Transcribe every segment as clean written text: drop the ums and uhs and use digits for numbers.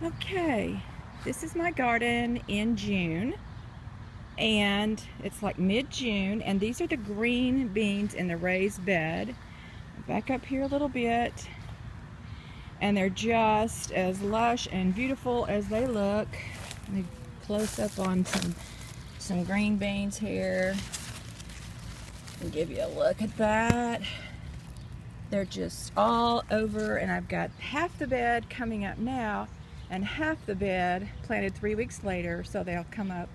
Okay, this is my garden in June, and it's like mid-June, and these are the green beans in the raised bed. Back up here a little bit, and they're just as lush and beautiful as they look. Let me close up on some green beans here and give you a look at that. They're just all over, and I've got half the bed coming up now and half the bed planted 3 weeks later, so they'll come up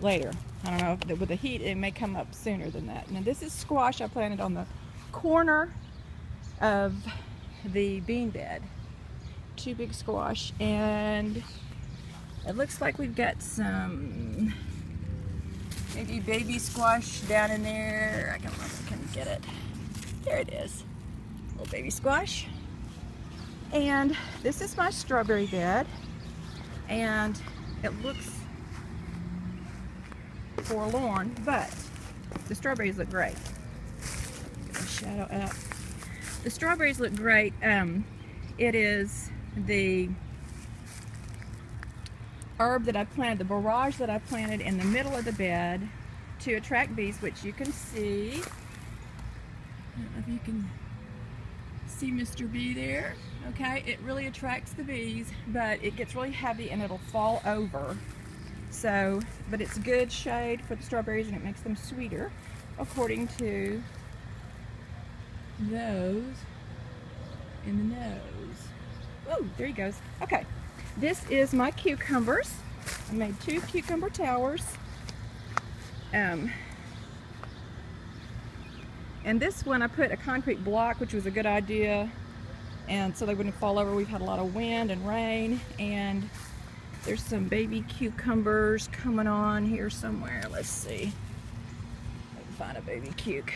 later. I don't know if with the heat it may come up sooner than that. Now this is squash I planted on the corner of the bean bed. 2 big squash, and it looks like we've got some maybe baby squash down in there. I don't know if I can get it. There it is. Little baby squash. And this is my strawberry bed, and it looks forlorn, but the strawberries look great. Get the shadow up. The strawberries look great. It is the herb that I planted, the barrage that I planted in the middle of the bed to attract bees, which you can see. I don't know if you can see Mr. Bee there. Okay, it really attracts the bees, but it gets really heavy and it'll fall over. So, but it's good shade for the strawberries, and it makes them sweeter, according to those in the nose. Oh, there he goes. Okay, this is my cucumbers. I made 2 cucumber towers. And this one I put a concrete block, which was a good idea, and so they wouldn't fall over. We've had a lot of wind and rain, and there's some baby cucumbers coming on here somewhere. Let's see. I can find a baby cuke.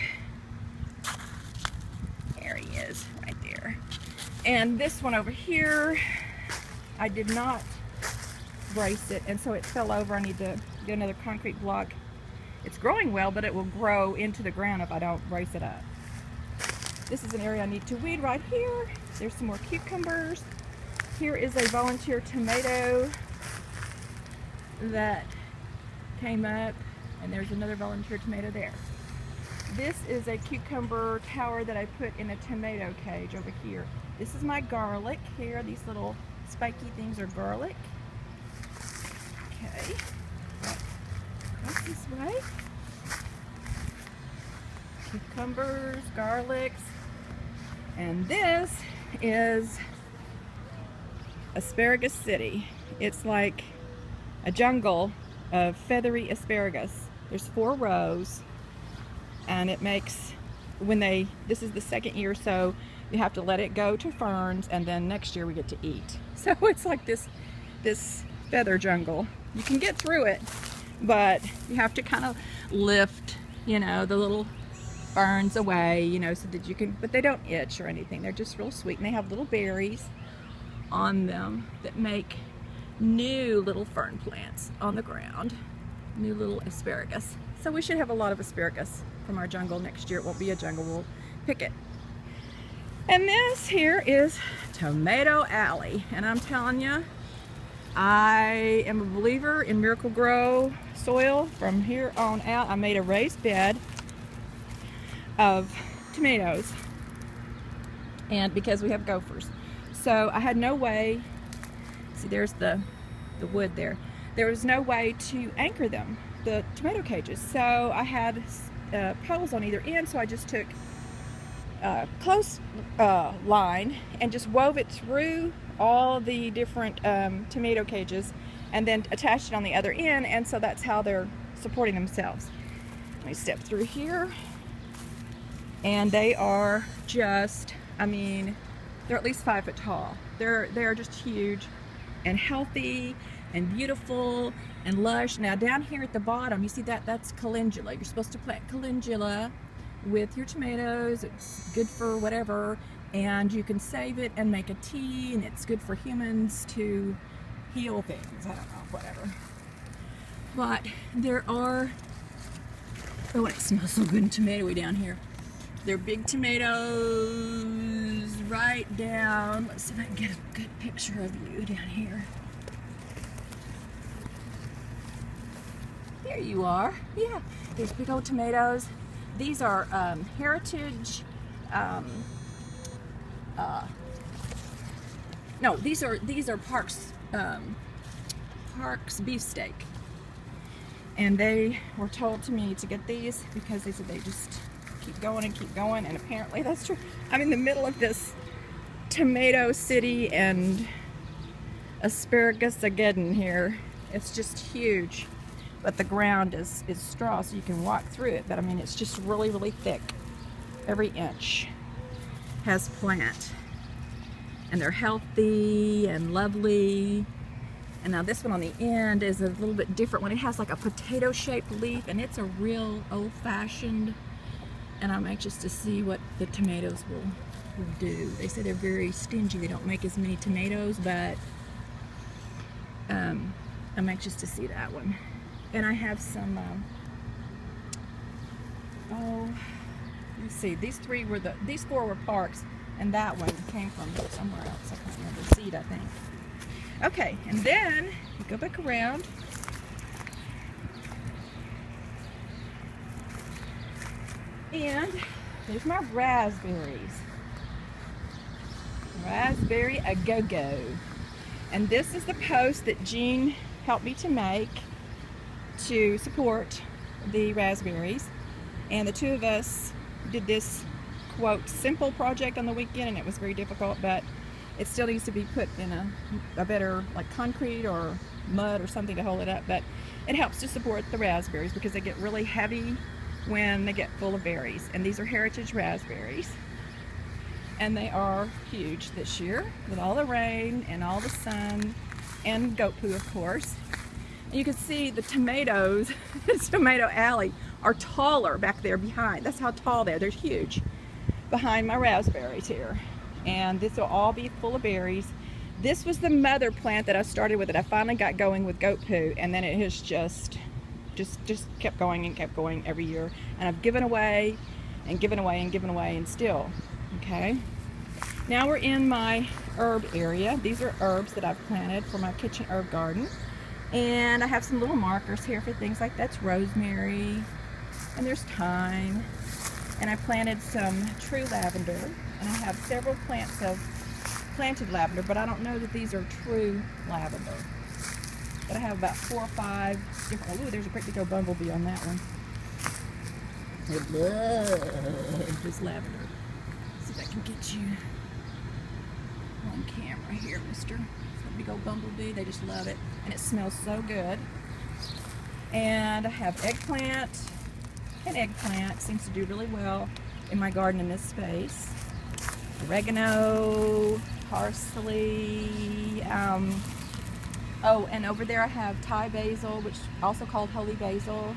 There he is, right there. And this one over here, I did not brace it, and so it fell over. I need to get another concrete block. It's growing well, but it will grow into the ground if I don't brace it up. This is an area I need to weed right here. There's some more cucumbers. Here is a volunteer tomato that came up, and there's another volunteer tomato there. This is a cucumber tower that I put in a tomato cage over here. This is my garlic here. These little spiky things are garlic. Okay. Across this way. Cucumbers, garlics, and this is Asparagus City. It's like a jungle of feathery asparagus. There's 4 rows, and it makes, this is the second year, so you have to let it go to ferns, and then next year we get to eat. So it's like this feather jungle. You can get through it, but you have to kind of lift, you know, the little ferns away, you know, so that you can, but they don't itch or anything. They're just real sweet, and they have little berries on them that make new little fern plants on the ground, new little asparagus. So we should have a lot of asparagus from our jungle next year. It won't be a jungle, we'll pick it. And this here is Tomato Alley, and I'm telling you, I am a believer in Miracle Grow soil. From here on out, I made a raised bed of tomatoes, and because we have gophers, so I had no way, see there's the wood there, there was no way to anchor them, the tomato cages, so I had poles on either end, so I just took close line and just wove it through all the different tomato cages, and then attached it on the other end, and so that's how they're supporting themselves. Let me step through here, and they are just, I mean, they're at least 5 foot tall. They're just huge and healthy and beautiful and lush. Now down here at the bottom, you see that's calendula. You're supposed to plant calendula with your tomatoes. It's good for whatever, and you can save it and make a tea, and it's good for humans to heal things. I don't know, whatever. But there are, oh, it smells so good and tomatoey down here. They're big tomatoes, right down. Let's see if I can get a good picture of you down here. There you are. Yeah, there's big old tomatoes. These are heritage. No, these are Parks beefsteak, and they were told to me to get these because they said they just keep going and keep going, and apparently that's true. I'm in the middle of this tomato city and asparagus-ageddon here. It's just huge, but the ground is straw, so you can walk through it, but I mean it's just really, really thick. Every inch has plant, and they're healthy and lovely. And now this one on the end is a little bit different one. It has like a potato shaped leaf, and it's a real old-fashioned, and I'm anxious to see what the tomatoes will do. They say they're very stingy. They don't make as many tomatoes, but I'm anxious to see that one. And I have some, let's see, these four were Parks, and that one came from somewhere else. I can't remember, seed, I think. Okay, and then you go back around. And there's my raspberries. Raspberry a go-go. And this is the post that Jean helped me to make to support the raspberries. And the two of us did this, quote, simple project on the weekend, and it was very difficult, but it still needs to be put in a better, like, concrete or mud or something to hold it up. But it helps to support the raspberries because they get really heavy when they get full of berries. And these are heritage raspberries. And they are huge this year with all the rain and all the sun and goat poo, of course. And you can see the tomatoes, Tomato Alley, are taller back there behind. That's how tall they are. They're huge behind my raspberries here. And this will all be full of berries. This was the mother plant that I started with, that I finally got going with goat poo, and then it has just kept going and kept going every year. And I've given away and given away and given away, and still, okay? Now we're in my herb area. These are herbs that I've planted for my kitchen herb garden. And I have some little markers here for things like that's rosemary, and there's thyme. And I planted some true lavender, and I have several plants of planted lavender, but I don't know that these are true lavender. But I have about 4 or 5 different. Ooh, there's a great big old bumblebee on that one. I love this lavender. Let's see if I can get you on camera here, mister. It's a big old bumblebee. They just love it, and it smells so good. And I have eggplant. And eggplant seems to do really well in my garden in this space. Oregano, parsley, oh, and over there I have Thai basil, which is also called holy basil.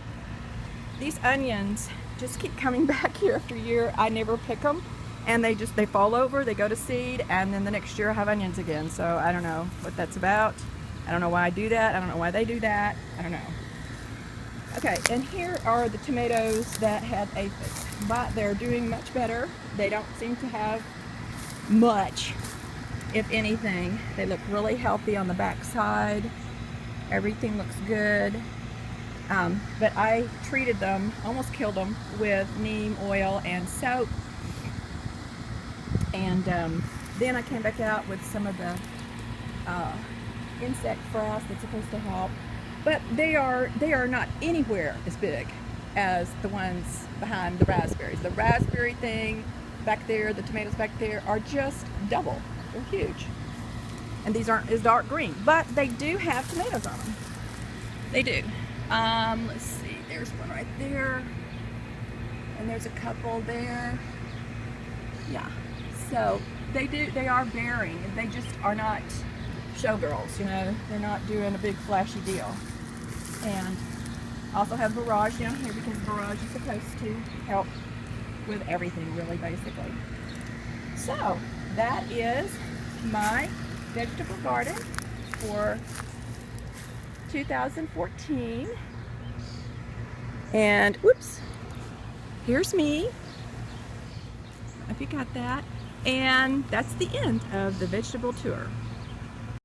These onions just keep coming back year after year. I never pick them, and they fall over, they go to seed, and then the next year I have onions again. So I don't know what that's about. I don't know why I do that. I don't know why they do that. I don't know. Okay, and here are the tomatoes that had aphids, but they're doing much better. They don't seem to have much, if anything. They look really healthy on the back side. Everything looks good. But I treated them, almost killed them, with neem oil and soap. And then I came back out with some of the insect frass that's supposed to help. But they are not anywhere as big as the ones behind the raspberries. The raspberry thing back there, the tomatoes back there, are just double. They're huge. And these aren't as dark green, but they do have tomatoes on them. They do. Let's see, there's one right there. And there's a couple there. Yeah. So they are bearing. They just are not showgirls, you know. They're not doing a big flashy deal. And also have barrage down here because barrage is supposed to help with everything, really, basically. So that is my vegetable garden for 2014. And whoops, here's me. If you got that. And that's the end of the vegetable tour.